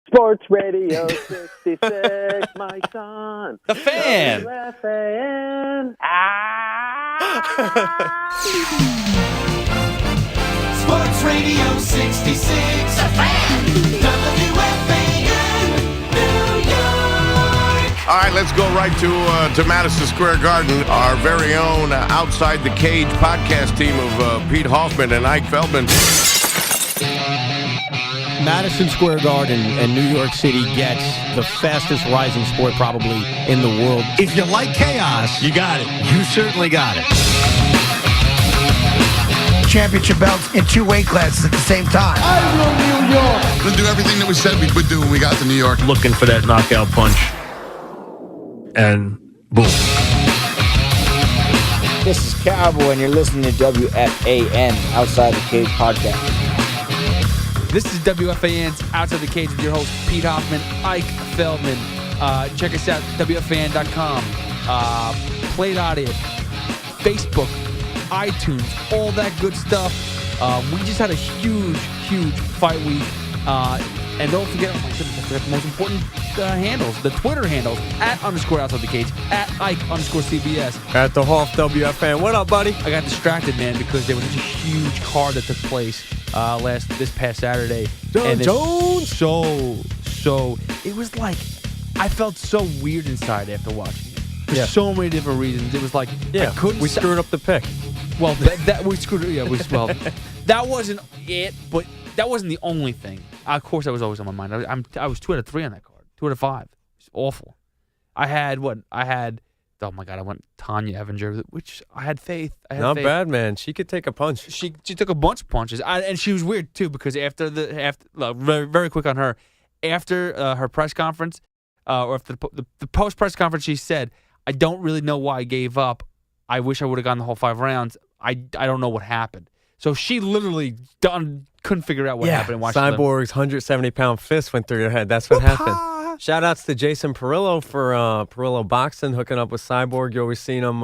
Sports Radio 66, my son. The Fan. WFAN. Sports Radio 66, The Fan. WFAN, New York. All right, let's go right to Madison Square Garden. Our very own Outside the Cage podcast team of Pete Hoffman and Ike Feldman. Madison Square Garden and New York City gets the fastest rising sport probably in the world. If you like chaos, You got it. you certainly got it. Championship belts in 2 weight classes at the same time. We're gonna do everything that we said we would do when we got to New York. Looking for that knockout punch. And boom. This is Cowboy, and you're listening to WFAN Outside the Cage podcast. This is WFAN's Outside the Cage with your host, Pete Hoffman, Ike Feldman. Check us out, WFAN.com, Play.it, Facebook, iTunes, all that good stuff. We just had a huge fight week. And don't forget, the most important handles, the Twitter handles, @_outside the cage, @Ike_CBS. At the Hoff WFN. What up, buddy? I got distracted, man, because there was such a huge card that took place this past Saturday. John Jones. So it was like I felt so weird inside after watching it. For Yeah. so many different reasons. It was like I couldn't. We screwed up the pick. Well, that we screwed. Yeah, that wasn't it, but that wasn't the only thing. Of course, that was always on my mind. I was 2 out of 3 on that card. 2 out of 5. It's awful. I had. Oh my God! I went Tanya Evinger, which I had faith. Not bad, man. She could take a punch. She took a bunch of punches, and she was weird too because after very, very quick on her, after her press conference, or after the post press conference, she said, "I don't really know why I gave up. I wish I would have gone the whole 5 rounds. I don't know what happened." So she literally couldn't figure out what happened. Cyborg's 170-pound fist went through your head. That's what happened. Shout-outs to Jason Perillo for Perillo Boxing, hooking up with Cyborg. You always seen him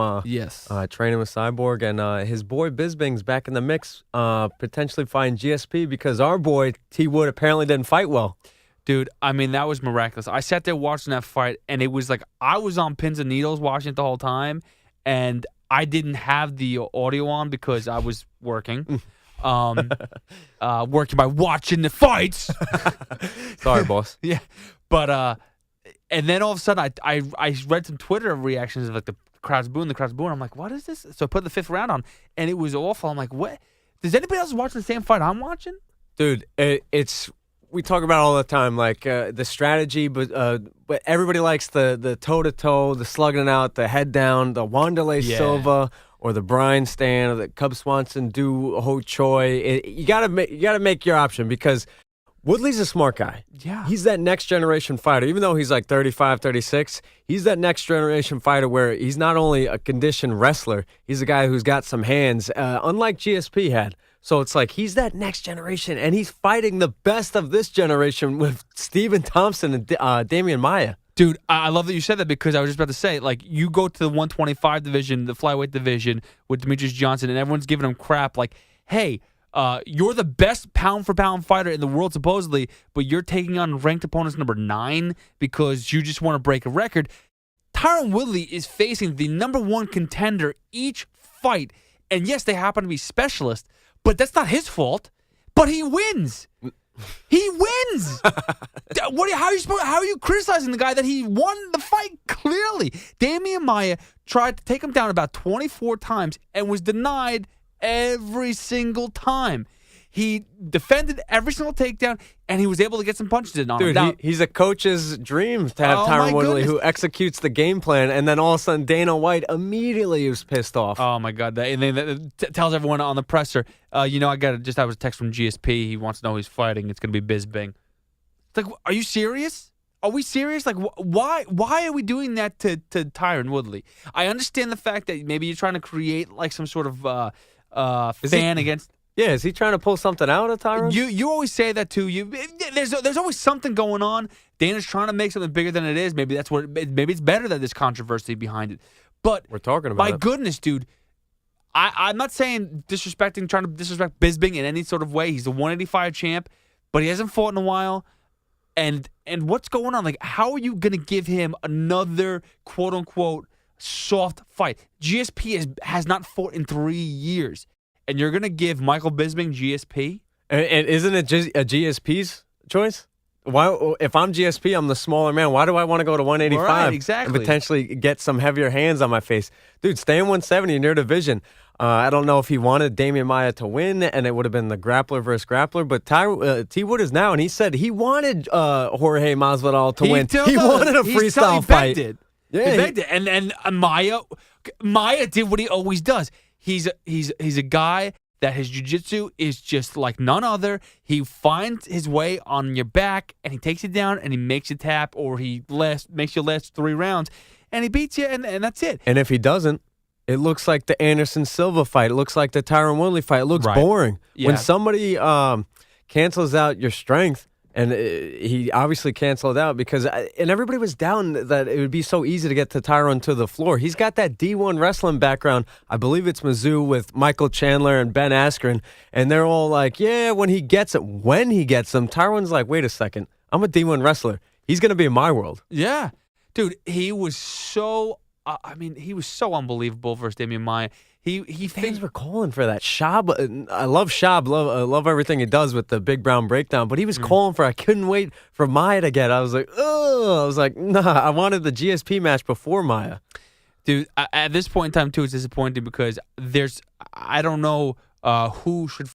training with Cyborg. And his boy Bisbing's back in the mix, potentially fighting GSP because our boy T. Wood apparently didn't fight well. Dude, I mean, that was miraculous. I sat there watching that fight, and it was like I was on pins and needles watching it the whole time, and I didn't have the audio on because I was working. Working by watching the fights. Sorry, boss. Yeah. But and then all of a sudden I read some Twitter reactions of like the crowd's booing. I'm like, what is this? So I put the 5th round on, and it was awful. I'm like, what? Does anybody else watching the same fight I'm watching? Dude, it's we talk about it all the time, like the strategy, but everybody likes the toe-to-toe, the slugging it out, the head down, the Wanderlei Silva or the Brian Stan or the Cub Swanson do Ho Choi. You gotta make your option because Woodley's a smart guy. Yeah. He's that next generation fighter. Even though he's like 35, 36, he's that next generation fighter where he's not only a conditioned wrestler, he's a guy who's got some hands, unlike GSP had. So it's like he's that next generation, and he's fighting the best of this generation with Stephen Thompson and Damian Maia. Dude, I love that you said that because I was just about to say, like, you go to the 125 division, the flyweight division with Demetrius Johnson, and everyone's giving him crap like, hey, you're the best pound-for-pound fighter in the world, supposedly, but you're taking on ranked opponents number 9 because you just want to break a record. Tyron Woodley is facing the number 1 contender each fight, and yes, they happen to be specialists, but that's not his fault. But he wins. He wins. How are you criticizing the guy that he won the fight clearly? Damian Maia tried to take him down about 24 times and was denied every single time. He defended every single takedown, and he was able to get some punches in on him. Dude, he's a coach's dream to have Tyron Woodley who executes the game plan, and then all of a sudden Dana White immediately was pissed off. Oh, my God. And then tells everyone on the presser, I was a text from GSP. He wants to know who's fighting. It's going to be Bisbing. It's like, are you serious? Are we serious? Like, why are we doing that to Tyron Woodley? I understand the fact that maybe you're trying to create like some sort of fan against... Yeah, is he trying to pull something out of Tyron? You always say that too. There's always something going on. Dana's trying to make something bigger than it is. Maybe that's what. Maybe it's better that there's controversy behind it. But we're talking about. My goodness, dude. I'm not saying trying to disrespect Bisbing in any sort of way. He's the 185 champ, but he hasn't fought in a while. And what's going on? Like, how are you going to give him another quote unquote soft fight? GSP has not fought in 3 years, and you're going to give Michael Bisping GSP? And isn't it just a GSP's choice? Why, if I'm GSP, I'm the smaller man. Why do I want to go to 185 right, exactly. and potentially get some heavier hands on my face? Dude, stay in 170 in your division. I don't know if he wanted Damian Maia to win, and it would have been the grappler versus grappler, but T. Wood is now, and he said he wanted Jorge Masvidal to win. He wanted a freestyle fight. Yeah, he begged it. And Maia did what he always does. He's a guy that his jiu-jitsu is just like none other. He finds his way on your back, and he takes it down, and he makes you tap, or he makes you last 3 rounds, and he beats you, and that's it. And if he doesn't, it looks like the Anderson Silva fight. It looks like the Tyron Woodley fight. It looks boring. Yeah. When somebody cancels out your strength, and he obviously canceled out because and everybody was down that it would be so easy to get to Tyron to the floor. He's got that D1 wrestling background. I believe it's Mizzou with Michael Chandler and Ben Askren, and they're all like, yeah, when he gets them, Tyron's like, wait a second, I'm a D1 wrestler. He's going to be in my world. Yeah. Dude, he was so he was so unbelievable versus Damian Maia. Fans were calling for that. Shab, I love Shab. I love everything he does with the big brown breakdown. But he was calling for. I couldn't wait for Maia to get. I was like, oh. I was like, nah. I wanted the GSP match before Maia. Dude, at this point in time too, it's disappointing because I don't know who should